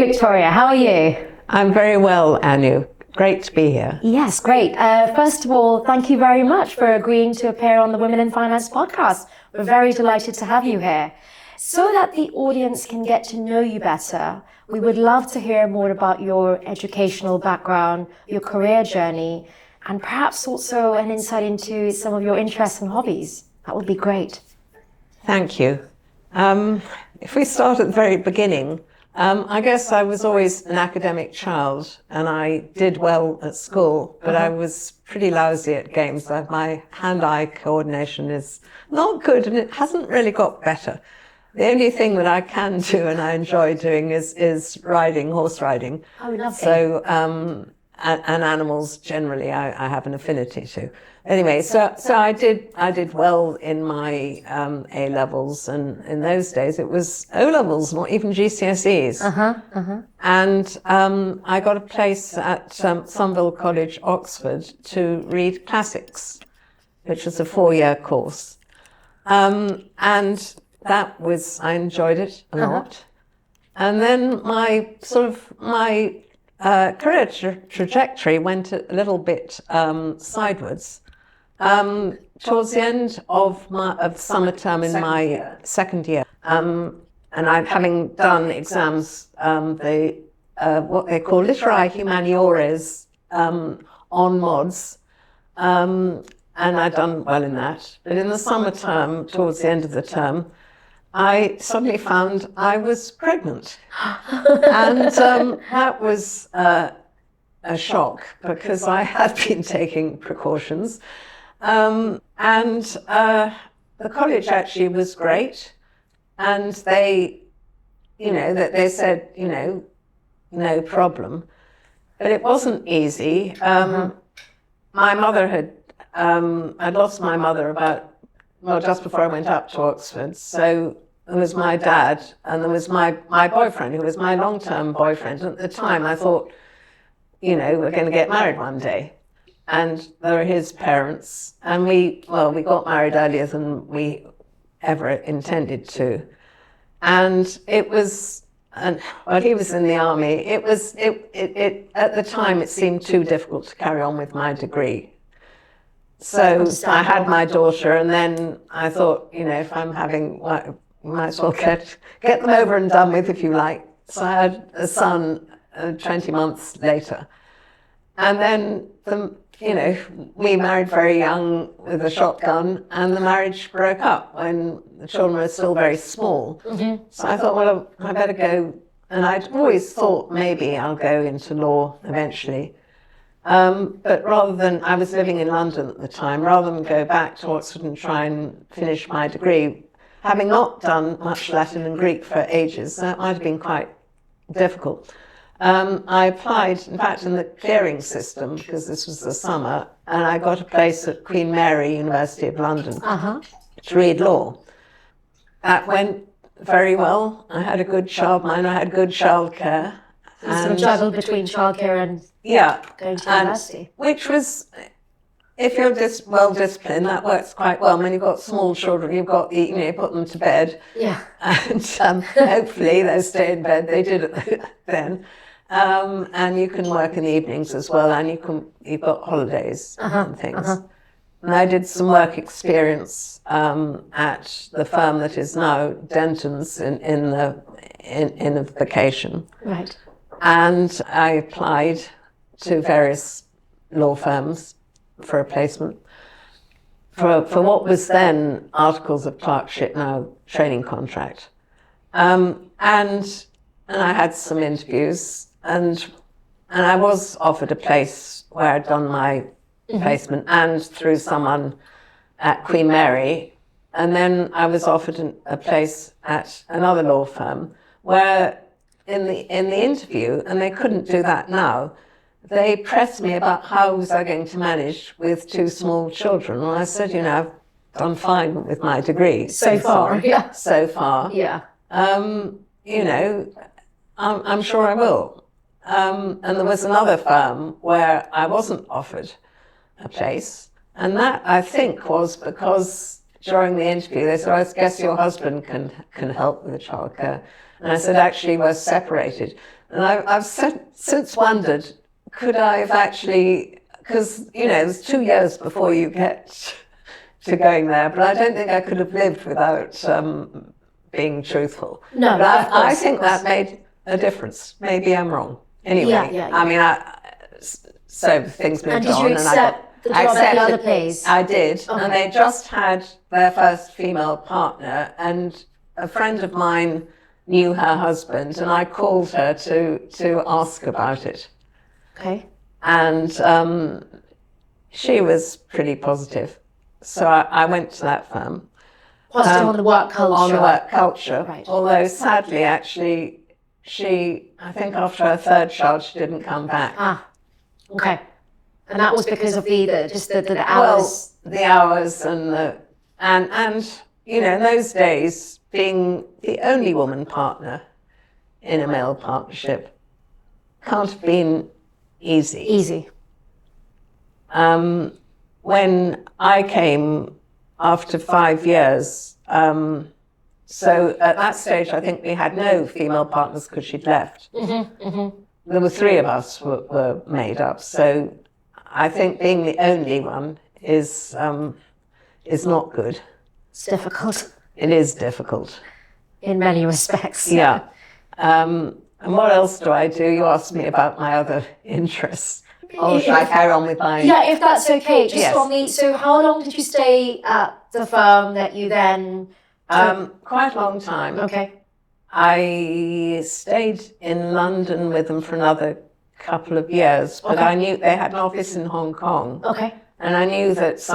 Victoria. How are you? I'm very well, Anu. Great to be here. Yes, great. First of all, thank you very much for agreeing to appear on the Women in Finance podcast. We're very delighted to have you here. So that the audience can get to know you better, we would love to hear more about your educational background, your career journey, and perhaps also an insight into some of your interests and hobbies. That would be great. Thank you. If we start at the very beginning, I guess I was always an academic child and I did well at school, but I was pretty lousy at games. My hand-eye coordination is not good and it hasn't really got better. The only thing that I can do and I enjoy doing is riding, horse riding. Oh, lovely. So, and animals generally I have an affinity to. Anyway, so I did well in my A levels, and in those days it was O levels, not even GCSEs. And I got a place at Sunville College, Oxford, to read classics, which was a 4-year course, and that was, I enjoyed it a lot. And then my career trajectory went a little bit sideways. Towards the end of summer term in my second year, and I'm having done exams, what they call Literae Humaniores on mods, and I'd done well in that. But in the summer term, towards the end of the term, I suddenly found I was pregnant. And that was a shock because I had been taking precautions. And the college actually was great. And they said, no problem. But it wasn't easy. My mother I'd lost my mother just before I went up to Oxford. So there was my dad and there was my boyfriend, who was my long-term boyfriend. And at the time I thought, we're going to get married one day. And there were his parents. And we got married earlier than we ever intended to. And it was, he was in the army. At the time it seemed too difficult to carry on with my degree. So I had my daughter, and then I thought, if I'm having, might as well get them over and done with, if you like. So I had a son 20 months later. And then, we married very young with a shotgun, and the marriage broke up when the children were still very small. So I thought, well, I better go, and I'd always thought maybe I'll go into law eventually. But I was living in London at the time, rather than go back to Oxford and try and finish my degree, having not done much Latin and Greek for ages, that might have been quite difficult. I applied, in fact, in the clearing system, because this was the summer, and I got a place at Queen Mary, University of London, to read law. That went very well. I had a good childminder, I had good childcare. You sort of juggled between childcare and going to university. Which was, if you're just well disciplined, that works quite well. When you've got small children, you put them to bed. Yeah. And hopefully they stay in bed. They did it then. And you can work in the evenings as well, and you've got holidays and things. And I did some work experience at the firm that is now Denton's in a vacation. Right. And I applied to various law firms for a placement for what was then articles of clerkship, now training contract. And I had some interviews, and I was offered a place where I'd done my placement, and through someone at Queen Mary. And then I was offered a place at another law firm where in the interview, and they couldn't do that now, they pressed me about how was I going to manage with 2 small children. And I said, I've done fine with my degree. So far. So far. Yeah. I'm sure I will. And there was another firm where I wasn't offered a place. And that, I think, was because during the interview, they said, "I guess your husband can help with the childcare." And I said, "Actually, we're separated." And I've since wondered, could I have actually, because, there's 2 years before you get to going there, but I don't think I could have lived without being truthful. No, but I think that made a difference. Maybe I'm wrong. Anyway, Yeah. I mean, so things moved on. And did you accept the job at the other place? I did, and they just had their first female partner, and a friend of mine knew her husband, and I called her to ask about it. Okay. And she was pretty positive. So I went to that firm. Positive on the work culture. On the work culture. Right. Although sadly, actually, I think after her third child, she didn't come back. Okay. And that was because of the hours. Well, the hours and in those days, being the only woman partner in a male partnership can't have been easy. Easy. When I came after 5 years, so at that stage, I think we had no female partners because she'd left. There were 3 of us were made up. So I think being the only one is not good. It's difficult. It is difficult. In many respects. Yeah. And what else do I do? You asked me about my other interests. Or should I carry on with my... Yeah, if that's okay. Just Yes. on me. So how long did you stay at the firm that you then... Quite a long time. Okay. I stayed in London with them for another couple of years, but I knew they had an office in Hong Kong. Okay. And I knew that it's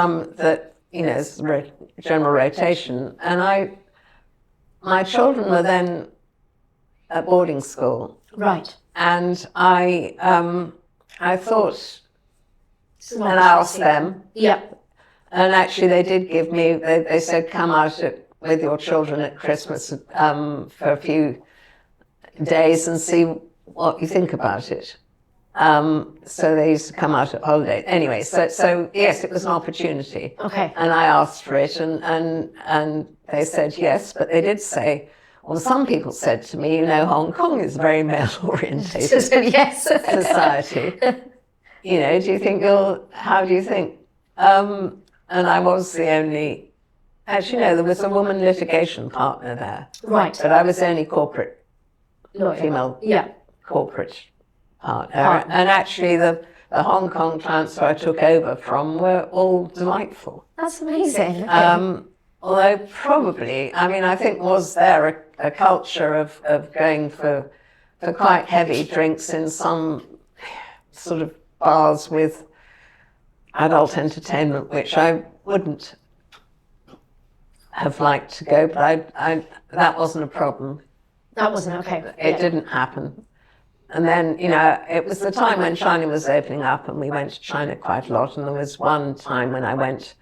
general rotation. And my children were then at boarding school. Right. And I thought, and I asked them. Yeah. And actually they did give me, they said, come out with your children at Christmas for a few days and see what you think about it. So they used to come out at holiday. Anyway, so yes, it was an opportunity. Okay. And I asked for it and they said yes, but they did say, well, some people said to me, Hong Kong is very male-orientated Yes. society. Do you think how do you think? And I was the only, actually no, there was a woman litigation partner there. Right. But I was the only corporate, Lawyer. female corporate Partner. And actually the Hong Kong clients who I took over from were all delightful. That's amazing. Okay. Although probably, I think was there a culture of going for quite heavy drinks in some sort of bars with adult entertainment, which I wouldn't have liked to go, but I that wasn't a problem. That wasn't okay. It didn't happen. And then, it was the time when China was opening up and we went to China quite a lot. And there was one time when I went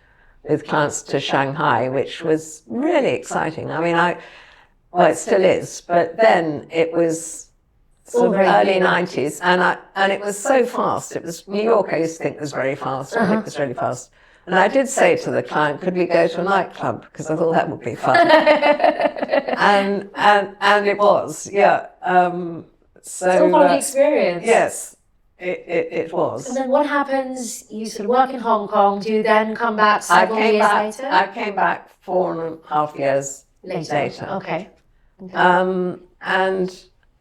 with clients to Shanghai, which was really exciting. Well, it still is, but then it was sort of early 90s and it was so fast. It was, New York I used to think was very fast, and it was really fast. And I did say to the client, could we go to a nightclub? Because I thought that would be fun. and it was, yeah. Still part of the experience. Yes, it was. And then what happens? You sort of work in Hong Kong. Do you then come back several years later? I came back 4.5 years later. Okay. And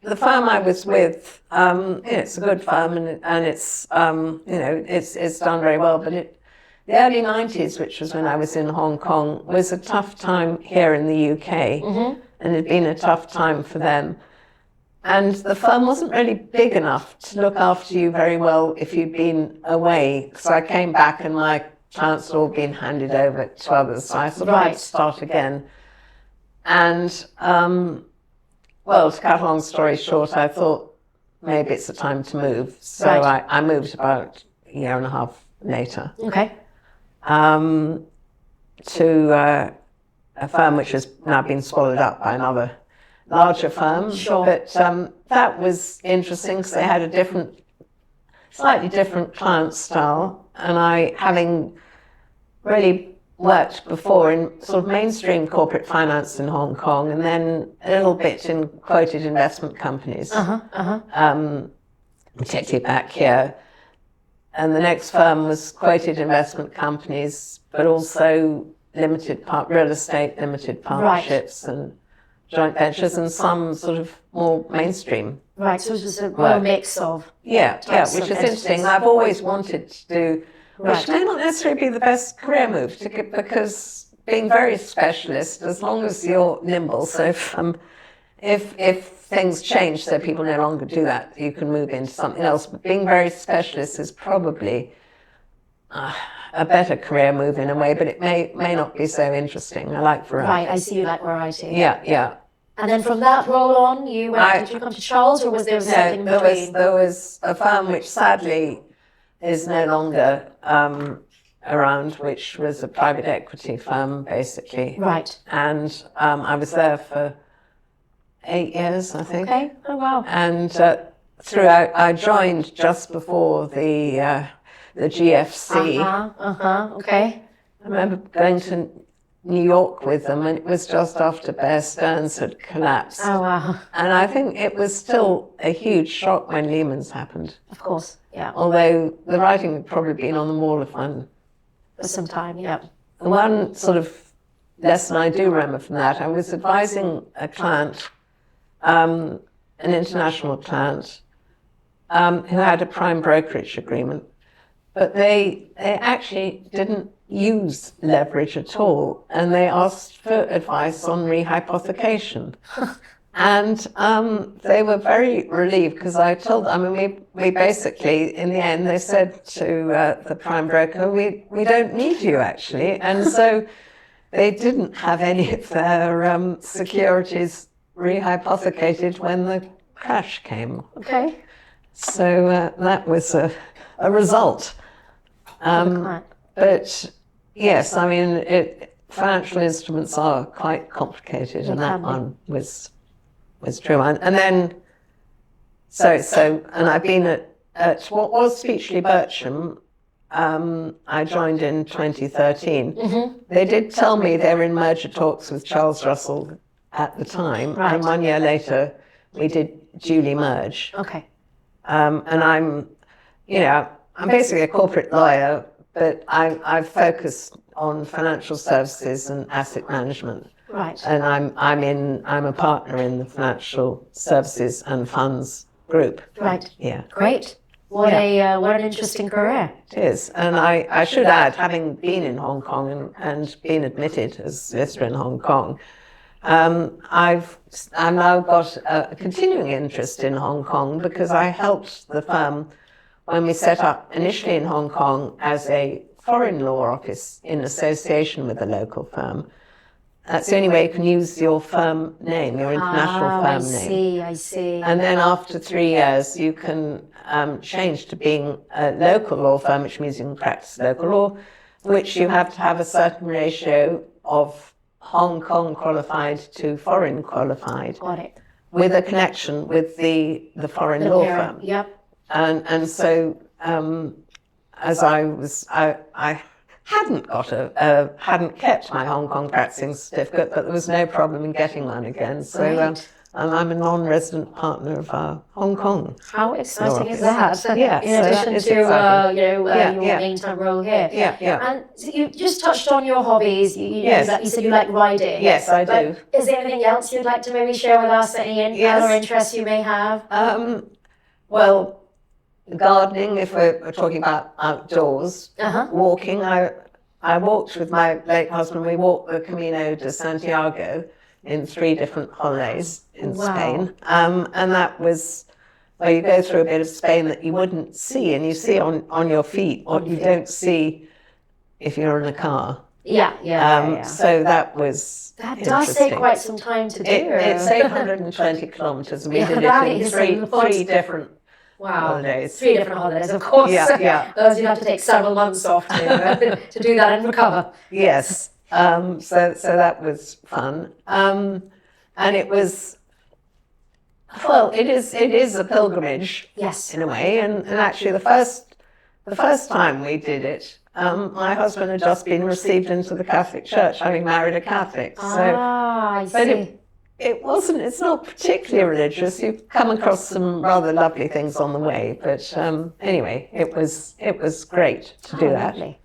the firm I was with, it's a good firm and it's it's done very well. But the early 90s, which was when I was in Hong Kong, was a tough time here in the UK, and it had been a tough time for them. And the firm wasn't really big enough to look after you very well if you'd been away. So I came back and my clients had all been handed over to others. So I thought I'd start again. And, well, to cut a long story short, I thought maybe it's the time to move. So I moved about a year and a half later. Okay. To a firm which has now been swallowed up by another larger firm. Sure. But that was interesting because they had a slightly different client style, and I, having really worked before in sort of mainstream corporate finance in Hong Kong, and then a little bit in quoted investment companies, particularly back here. And the next firm was quoted investment companies, but also real estate limited partnerships and joint ventures, and some sort of more mainstream. Right, so it's just a real mix of which is interesting. I've always wanted to do, which may not necessarily be the best career move, because being very specialist, as long as you're nimble, so if things change, so people no longer do that, you can move into something else. But being very specialist is probably a better career move in a way, but it may not be so interesting. I like variety. Right, I see you like variety. Yeah. And then from that role on, did you come to Charles, or was there something between? There was a firm which sadly is no longer around, which was a private equity firm, basically. Right. And I was there for 8 years, I think. Okay. Oh, wow. And throughout, I joined just before the GFC. Okay. I remember going to New York with them, and it was just after Bear Stearns had collapsed. Oh, wow. And I think it was still a huge shock when Lehman's happened. Of course, yeah. Although the writing had probably been on the wall of one. For some time, yeah. The one sort of lesson I do remember from that, I was advising a client, an international client, who had a prime brokerage agreement, but they actually didn't use leverage at all, and they asked for advice on rehypothecation. And they were very relieved, because I told them, we basically, in the end, they said to the prime broker, we don't need you, actually. And so they didn't have any of their securities rehypothecated when the crash came. Okay. So that was a result. But yes, financial instruments are quite complicated, and that one was true. And then, and I've been at what was Speechlys Bircham. I joined in 2013. They did tell me they were in merger talks with Charles Russell at the time, and 1 year later we did duly merge. Okay. And I'm basically a corporate lawyer, but I've focused on financial services and asset management. Right. And I'm a partner in the financial services and funds group. Right. Yeah. Great. What an interesting career. It is. And I should add, having been in Hong Kong and been admitted as solicitor in Hong Kong, I've now got a continuing interest in Hong Kong, because I helped the firm when we set up initially in Hong Kong as a foreign law office in association with a local firm. That's the only way you can use your firm name, your international firm name. I see. And then after 3 years, you can change to being a local law firm, which means you can practice local law, which you have to have a certain ratio of Hong Kong qualified to foreign qualified. Got it. With a connection with the foreign law firm. Yep. And so as I hadn't kept my Hong Kong practicing certificate, but there was no problem in getting one again. So I'm a non-resident partner of Hong Kong. How exciting is that? Yeah, in addition to your main-time role here. Yeah. And you just touched on your hobbies. You said you like riding. Yes, I do. Is there anything else you'd like to maybe share with us? Any other interests you may have? Well, gardening, if we're talking about outdoors. Walking, I walked with my late husband. We walked the Camino de Santiago in 3 different holidays in Spain. And that was where you go through a bit of Spain that you wouldn't see, and you see on your feet what you don't see if you're in a car. So that was That does take quite some time to do. It's 820 kilometres, and we did it in three different holidays. 3 different holidays, of course. Those you'd have to take several months off to do that and recover. Yes. So that was fun. And it was, well, it is a pilgrimage. Yes. In a way. And actually the first time we did it, my husband had just been received into the Catholic Church, having married a Catholic. I see. But it's not particularly religious. You come across some rather lovely things on the way. But anyway, it was great to do that. Lovely.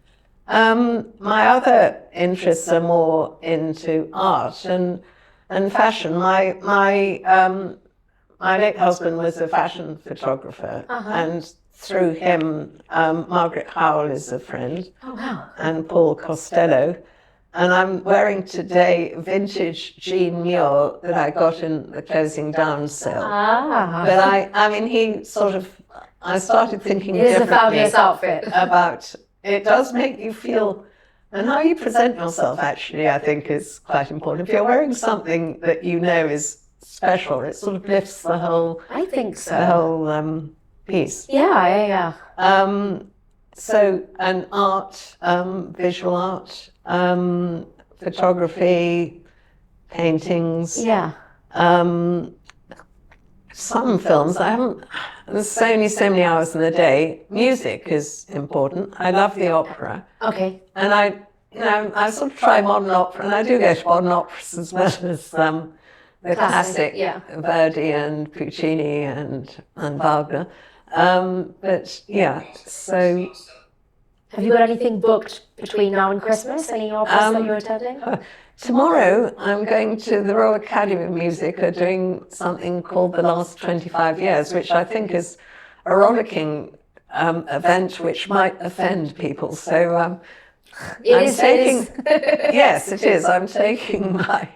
My other interests are more into art and fashion. My late husband was a fashion photographer, and through him, Margaret Howell is a friend, Oh, wow. and Paul Costello. And I'm wearing today vintage Jean Muir that I got in the closing down sale. But I mean, I started thinking It is a differently fabulous outfit. about, it does make you feel, and how you present yourself actually, I think is quite important. If you're wearing something that you know is special, it sort of lifts the whole, I think so. the whole piece. Yeah. So, and art, visual art, photography, paintings. Yeah. Some films, there's only so many hours in the day. Music is important. I love the opera. Okay. And I sort of try modern opera, and I do go to modern operas as well as the classic Verdi and Puccini and Wagner. But yeah, so. Have you got anything booked between now and Christmas? Any operas that you're attending? Tomorrow I'm going to the Royal Academy of Music, are doing something called The Last 25 Years, which I think is a rollicking event which might offend people. So yes, it is. I'm taking my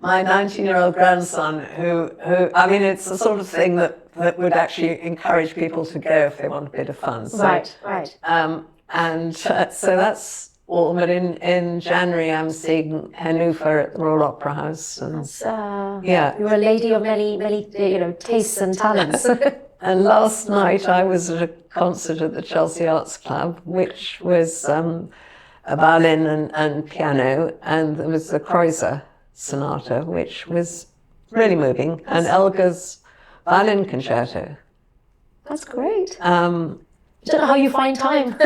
19-year-old grandson, who I mean, it's the sort of thing that would actually encourage people to go if they want a bit of fun. So, Right. And so that's all. But in January, I'm seeing Hannover at the Royal Opera House. And, You're a lady of many tastes and talents. And last night I was at a concert at the Chelsea Arts Club, which was a violin and piano, and there was a Kreutzer sonata, which was really moving, and Elgar's violin concerto. That's great. I don't know how you find time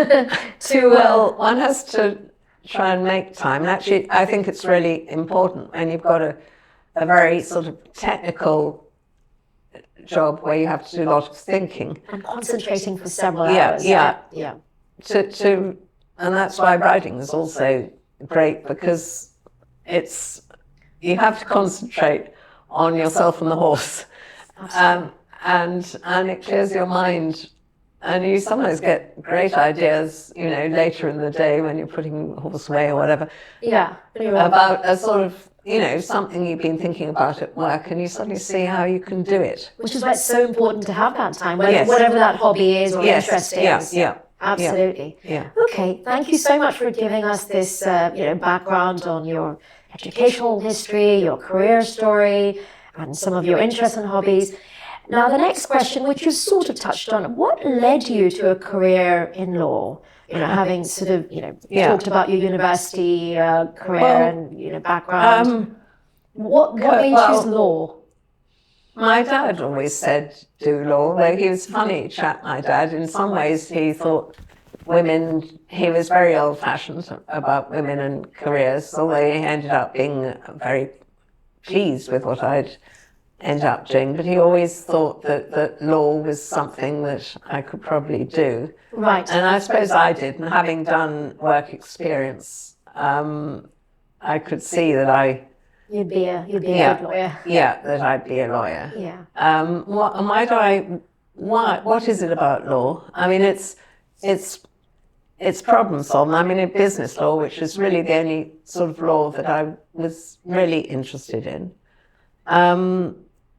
to. Well, one has to try and make time. And actually, I think it's really important when you've got a very sort of technical job where you have to do a lot of thinking. And concentrating for several hours. Yeah. And that's why writing is also great, because you have to concentrate on yourself and the horse. And it clears your mind. And you sometimes get great ideas, later in the day when you're putting the horse away or whatever. Yeah. About a sort of, something you've been thinking about at work, and you suddenly see how you can do it. Which is why it's so important to have that time, whatever that hobby is or interest is. Yeah. Absolutely. Yeah. Okay. Thank you so much for giving us this, background on your educational history, your career story, and some of your interests and hobbies. Now, the next question, which you sort of touched on, what led you to a career in law? Having sort of, talked about your university career and, background. What made you choose law? My dad always said do law, though he was a funny chap, my dad. In some ways, he thought he was very old-fashioned about women and careers, although he ended up being very pleased with what I'd end up doing, but he always thought that law was something that I could probably do. Right. And I suppose I did, and having done work experience, I could see that You'd be a good lawyer. Yeah, that I'd be a lawyer. Yeah. What is it about law? I mean, it's problem solving. I mean, in business law, which is really the only sort of law that I was really interested in.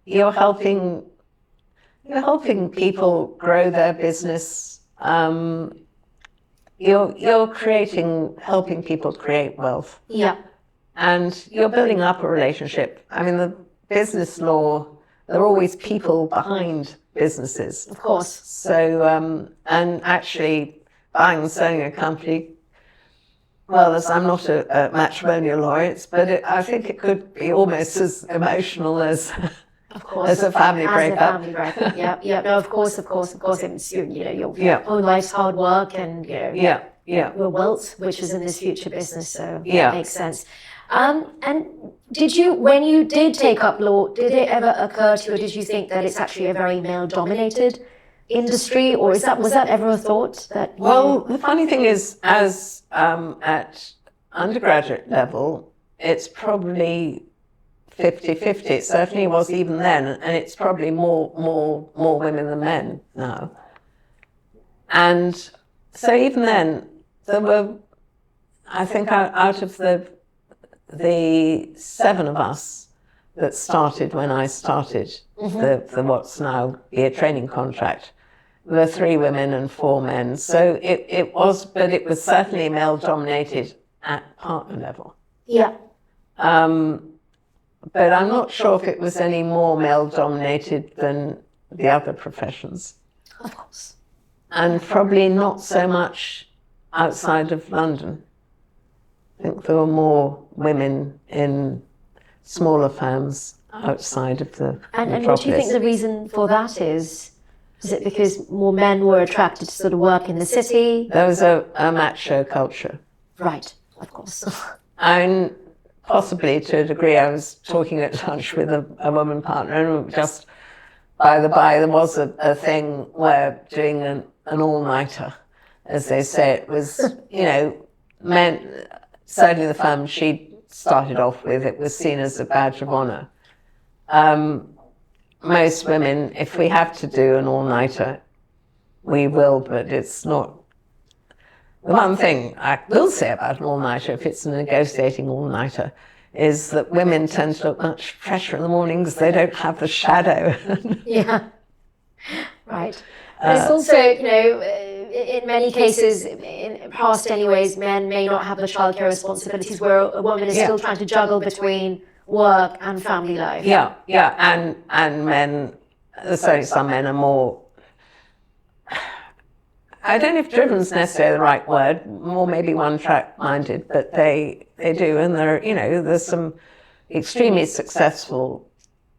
You're helping people grow their business. You're helping people create wealth. Yeah. And you're building up a relationship. I mean, the business law, there are always people behind businesses. Of course. So, and actually buying and selling a company, well, I'm not a matrimonial lawyer, but I think it could be almost as emotional as a family breakup. Yeah. No, of course. It's your own life's hard work, and your Wilt, which is in this future business, so Yeah. that makes sense. And did you, when you did take up law, did it ever occur to you, or did you think that it's actually a very male-dominated industry, or was that ever a thought that? Well, the funny thing is, as at undergraduate level, it's probably 50-50. It certainly was even then, and it's probably more women than men now. And so even then, there were, I think, out of the 7 of us that started when I started the what's now year training contract, there were 3 women and 4 men. So it was, but it was certainly male dominated at partner level. Yeah. But I'm not sure if it was any more male dominated than the other professions. Of course. And probably not so much outside of London. I think there were more women in smaller firms outside of the And what do you think the reason for that is? Is it because more men were attracted to sort of work in the city? There was a macho culture. Right, of course. And possibly to a degree, I was talking at lunch with a woman partner, and just by the by, there was a thing where doing an all-nighter, as they say, it was, men, certainly the firm she started off with, it was seen as a badge of honour. Most women, if we have to do an all-nighter, we will, but it's not. The one thing I will say about an all-nighter, if it's a negotiating all-nighter, is that women tend to look much fresher in the morning because they don't have the shadow. Yeah, right. But it's also, in many cases, in past anyways, men may not have the childcare responsibilities where a woman is still trying to juggle between work and family life. Yeah, and men, certainly some men are more, I don't know if driven's necessarily the right word, more maybe one-track minded, but they do, and there's some extremely successful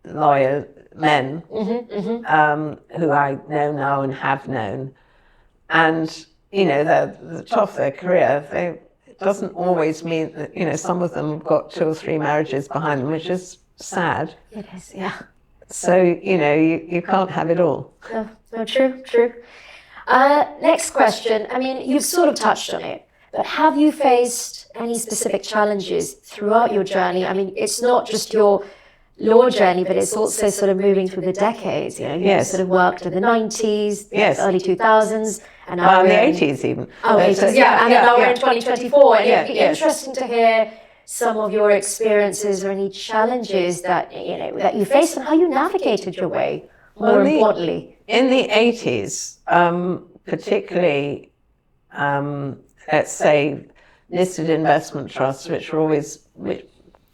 lawyer men who I know now and have known, and the top of their career, it doesn't always mean that some of them have got 2 or 3 marriages behind them, which is sad. It is, yeah. So you can't have it all. No, true. Next question. I mean, you've sort of touched on it, but have you faced any specific challenges throughout your journey? I mean, it's not just your law journey, but it's also sort of moving through the decades. You sort of worked in the 90s, early 2000s, and now the 80s even. Oh, 80s, yeah. And now we're in 2024. And it'd be interesting to hear some of your experiences or any challenges that that you faced and how you navigated your way. More importantly, in the 80s, particularly, let's say, listed investment trusts, which were always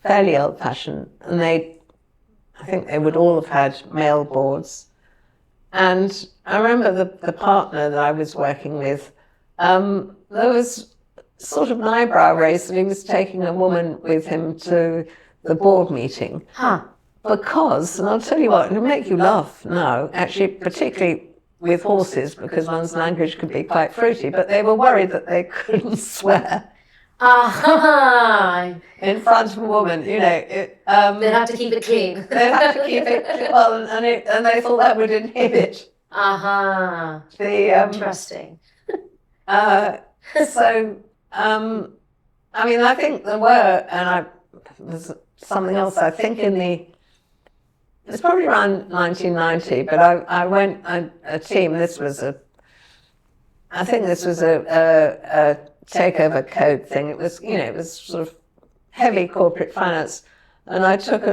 fairly old-fashioned, and I think they would all have had male boards. And I remember the partner that I was working with, there was sort of an eyebrow raised that he was taking a woman with him to the board meeting. Because, and I'll tell you what, it'll make you laugh now, actually, particularly with horses, because one's language could be quite fruity, but they were worried that they couldn't swear. In front of a woman, they'd have to keep it clean. They'd have to keep it well, and they thought that would inhibit. Interesting. So, I mean, I think there were, and there's something else. I think it's probably around 1990, but I went a team. I think this was a takeover code thing. It was, it was sort of heavy corporate finance, and I took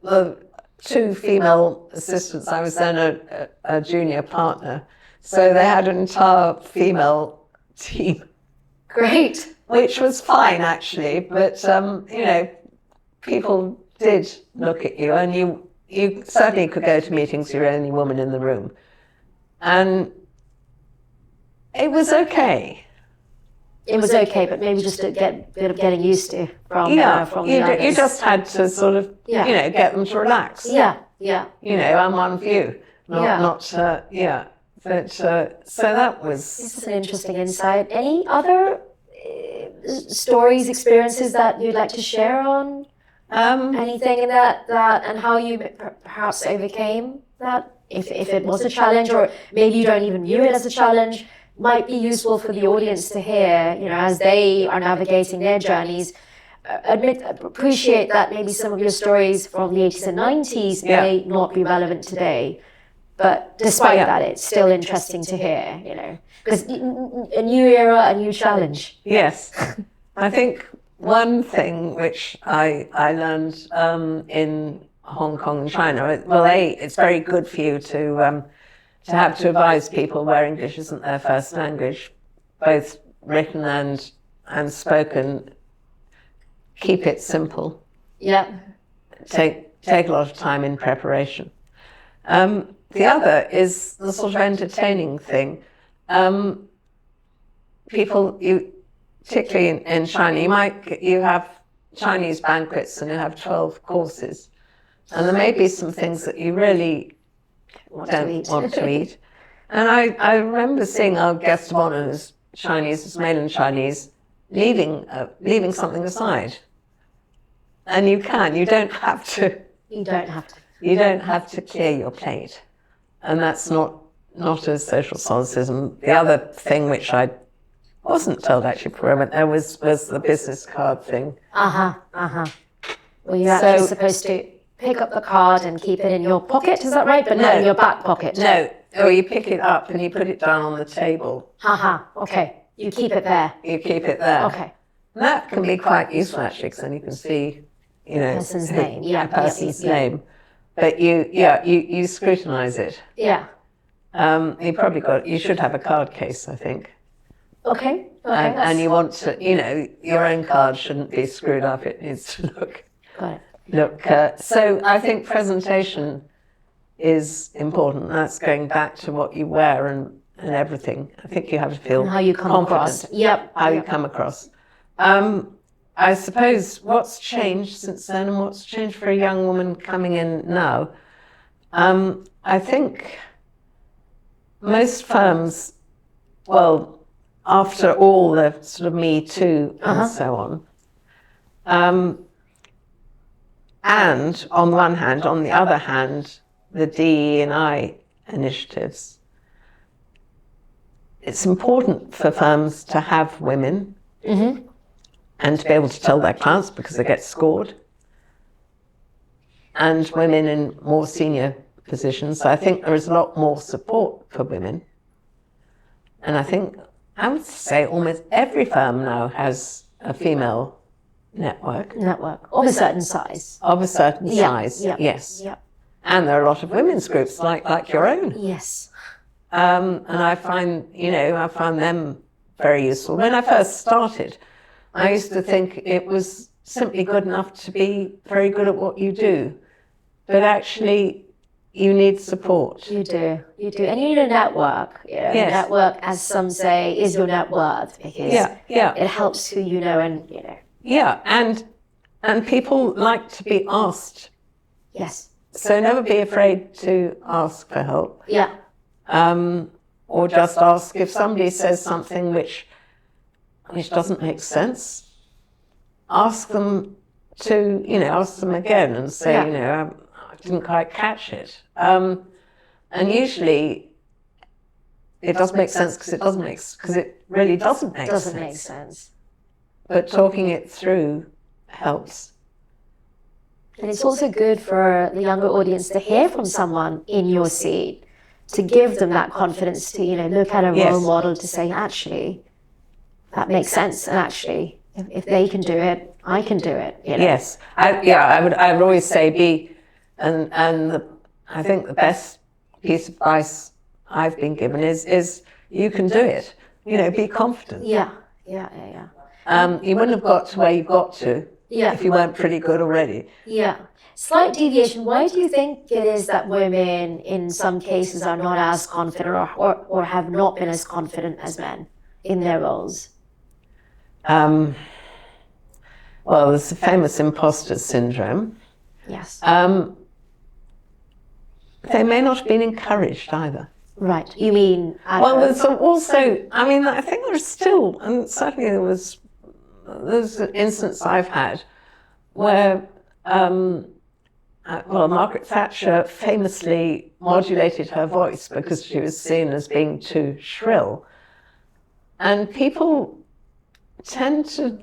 the 2 female assistants. I was then a junior partner, so they had an entire female team. Great. Which was fine actually, but people did look at you, and you certainly could go to meetings. You're the only woman in the room, and it was okay. It was okay, but maybe just a bit of getting used to from the others. You just had to sort of get them to relax. Yeah. I'm one of you, not. But so that was. This is an interesting insight. Any other stories, experiences that you'd like to share on? Anything in that and how you perhaps overcame that? If it was a challenge, or maybe you don't even view it as a challenge, might be useful for the audience to hear, as they are navigating their journeys. Appreciate that maybe some of your stories from the 80s and 90s may not be relevant today. But despite that, it's still interesting to hear, because a new era, a new challenge. Yes. I think one thing which I learned in Hong Kong and China, well, it's very good for you to have to advise people where English isn't their first language, both written and spoken. Keep it simple. Yeah. Take a lot of time in preparation. The other is the sort of entertaining thing. People, particularly in China, you have Chinese banquets and you have 12 courses, and there may be some things that you really don't want to eat. And I remember seeing our guest of honor, who's Chinese, mainland Chinese, leaving something aside. And you don't have to. You don't have to. You don't have to clear your plate. And that's not a social solipsism. The other thing which I wasn't told actually before I went there was the business card thing. Well, you're actually supposed to pick up the card and keep it in your pocket, is that right? But not in your back pocket. No, or you pick it up and you put it down on the table. Okay. You keep it there. You keep it there. Okay. And that can be quite useful actually, because then you can see, person's name. A person's name. But you scrutinize it. Yeah. You should have a card case, I think. Okay. And you want to, your own card shouldn't be screwed up. It needs to look. So I think presentation is important. That's going back to what you wear and everything. I think you have to feel and how you come across. Yep. How you come across. I suppose what's changed since then, and what's changed for a young woman coming in now, I think most firms, well, after all the sort of Me Too and so on, and on one hand, on the other hand, the DE&I initiatives, it's important for firms to have women and to be able to tell their clients because they get scored, and women in more senior positions. So I think there is a lot more support for women. And I would say almost every firm now has a female network. Of a certain size. Yes. Yeah. And there are a lot of women's groups like your own. Yes. And I find them very useful. When I first started, I used to think it was simply good enough to be very good at what you do. But actually, you need support. You do. And you need a network. Yes. Network, as some say, is your net worth, because it helps who you know and. Yeah, and people like to be asked. Yes. So never be afraid to ask for help. Yeah. Or just ask if somebody says something which doesn't make sense. Ask them again and say, I didn't quite catch it. And usually it does make sense because it really doesn't make sense. Doesn't make sense. But talking it through helps. And it's also good for the younger audience to hear from someone in your seat, to give them that confidence to, look at a role model to say, actually, that makes sense. And actually, if they can do it, I can do it. Yes. I would always say I think the best piece of advice I've been given is you can do it. Be confident. Yeah. You wouldn't have got to where you got to if you weren't pretty good already. Yeah. Slight deviation. Why do you think it is that women in some cases are not as confident or have not been as confident as men in their roles? Well, there's the famous imposter syndrome. Yes. They may not have been encouraged either. Right. You mean at Well, home? there's also, I mean, I think there's still, and certainly there's an instance I've had where, well, Margaret Thatcher famously modulated her voice because she was seen as being too shrill. And people tend to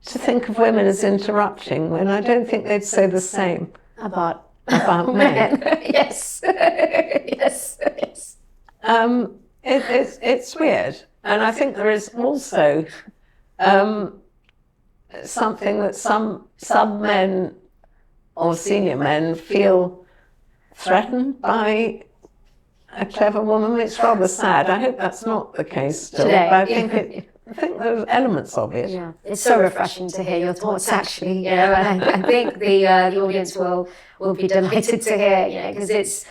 think of women as interrupting when I don't think they'd say the same About men. Yes. Yes. Yes. It's weird. And I think there is also something that some men or senior men feel threatened by a clever woman. It's rather sad. I hope that's not the case still. Today. But I think there's elements of it. Yeah, it's so refreshing to hear your thoughts, actually. And I think the audience will be delighted to hear, because it's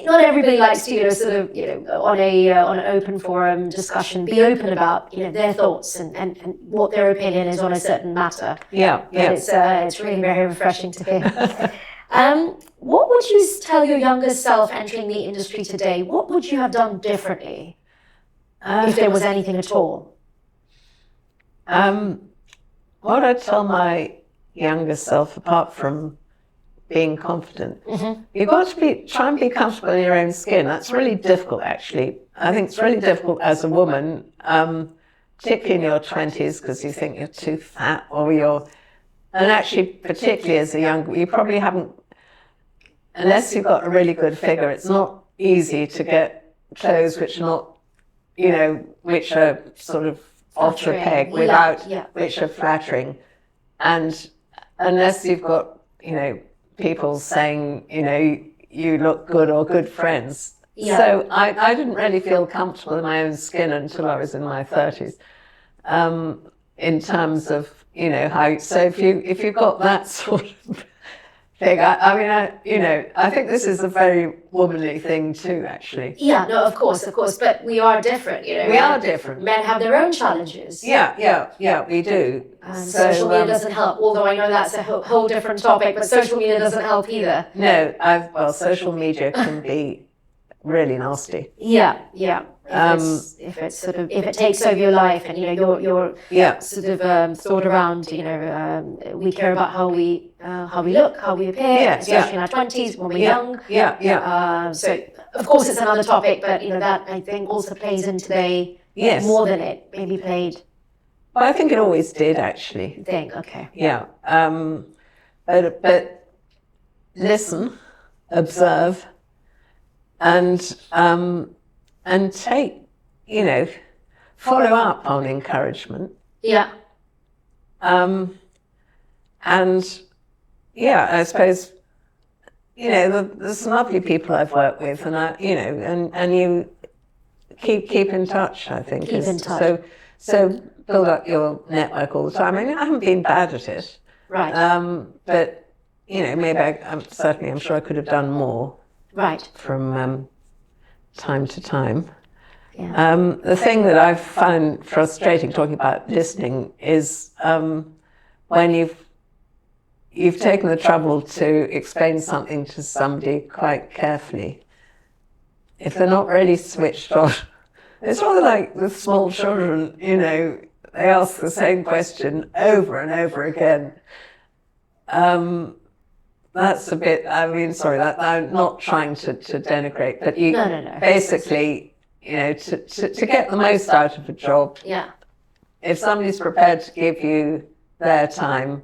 not everybody likes to, sort of, on an open forum discussion, be open about, their thoughts and what their opinion is on a certain matter. Yeah. It's really very refreshing to hear. What would you tell your younger self entering the industry today? What would you have done differently, if there was anything at all? What I'd tell my younger self, apart from being confident, you've got to try and be comfortable in your own skin. That's really difficult, actually. I think it's really difficult as a woman, particularly in your 20s, because you think you're too fat, and actually, particularly as a young, you probably haven't, unless you've got a really good figure, it's not easy to get clothes which are not, which are sort of off the peg, which are flattering. And unless you've got, people saying, you look good, or good friends. Yeah. So I didn't really feel comfortable in my own skin until I was in my 30s. In terms of, how, so if you've got that sort of thing, I think this is a very womanly thing too, actually. Yeah, no, of course, but we are different, We are different. Men have their own challenges. Yeah, we do. And social media doesn't help, although I know that's a whole different topic, but social media doesn't help either. No, social media can be really nasty. Yeah. If it takes over your life, and you're sort of thought around, we care about how we look, how we appear, especially in our 20s when we're young. So of course it's another topic, but that I think also plays in today more than it maybe played. Well, I think it always did, actually. Okay. Yeah. But listen, observe, and take, follow up on encouragement. Yeah. And I suppose, there's some lovely people I've worked with, and and you keep in touch, I think. Keep in touch. So build up your network all the time. I mean, I haven't been bad at it. Right. But, maybe I'm sure I could have done more. Right. From time to time. Yeah. The thing that I've found frustrating, talking about listening, is when you've taken the trouble to explain something to somebody quite carefully. If they're not really switched on, it's rather like with small children, they ask the same question over and over again. That's a bit, sorry, that I'm not trying to denigrate, but No. Basically, to get the most out of a job, if somebody's prepared to give you their time,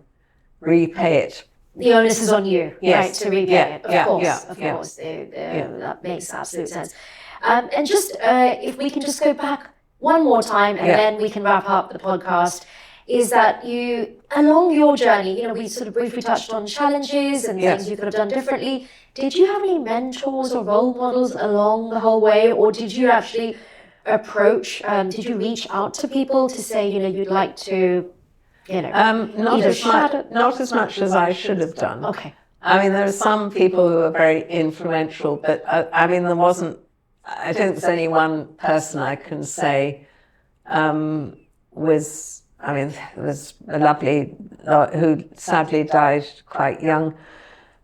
repay it. The onus is on you, right, to repay it, of course. That makes absolute sense. And just, if we can just go back one more time, and then we can wrap up the podcast, is that you, along your journey, we sort of briefly touched on challenges and things you could have done differently. Did you have any mentors or role models along the whole way, or did you actually approach, did you reach out to people to say, you'd like to, not as much as I should have done. Okay. There are some people who are very influential, but there wasn't, I don't think there's any one person I can say was, there was a lovely, who sadly died quite young,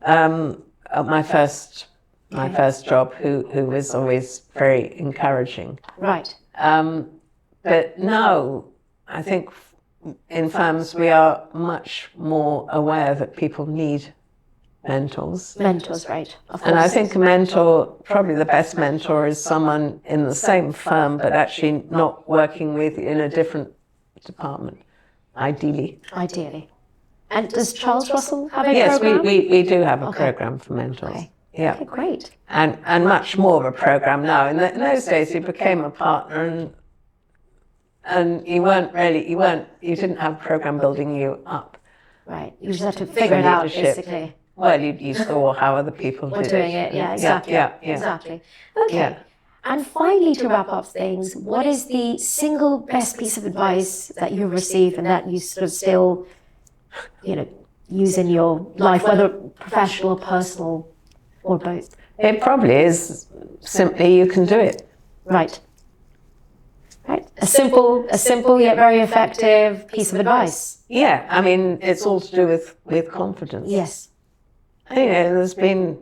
at my first my first job, who was always very encouraging. Right. But no, I think in firms we are much more aware that people need mentors. Mentors, right. Of course. And I think a mentor, probably the best mentor, is someone in the same firm but actually not working with in a different department, ideally. Ideally. And does Charles Russell have a Yes, program? we do have a program for mentors. Okay. Yeah. Okay, great. And much more of a program now. In those days, you became a partner and you didn't have program building you up. Right. You just have to figure it out, basically. Well, you saw how other people Or did doing it. it, yeah, exactly. Yeah. Exactly. Okay. Yeah. And finally, to wrap up things, what is the single best piece of advice that you've received and that you sort of still, use in your life, whether professional, personal, or both? It probably is simply you can do it. Right. Right. A simple yet very effective piece of advice. Yeah, I mean, it's all to do with confidence. Yes. There's been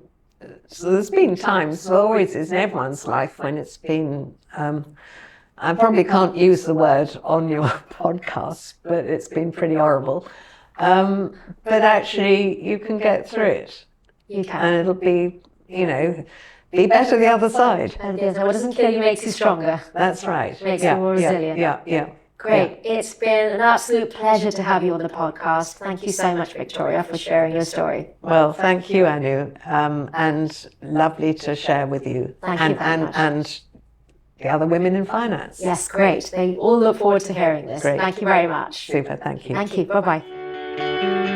times, there always is in everyone's life, when it's been, I probably can't use the word on your podcast, but it's been pretty horrible. But actually, you can get through it. You can. And it'll be, be better the other side. And what doesn't kill you makes you stronger. That's right. Makes you more resilient. Yeah. Great. It's been an absolute pleasure to have you on the podcast. Thank you so much, Victoria, for sharing your story. Well, thank you, Anu, and lovely to share with you. Thank you very much. And the other women in finance. Yes, great. They all look forward to hearing this. Great. Thank you very much. Super, thank you. Thank you. Bye-bye.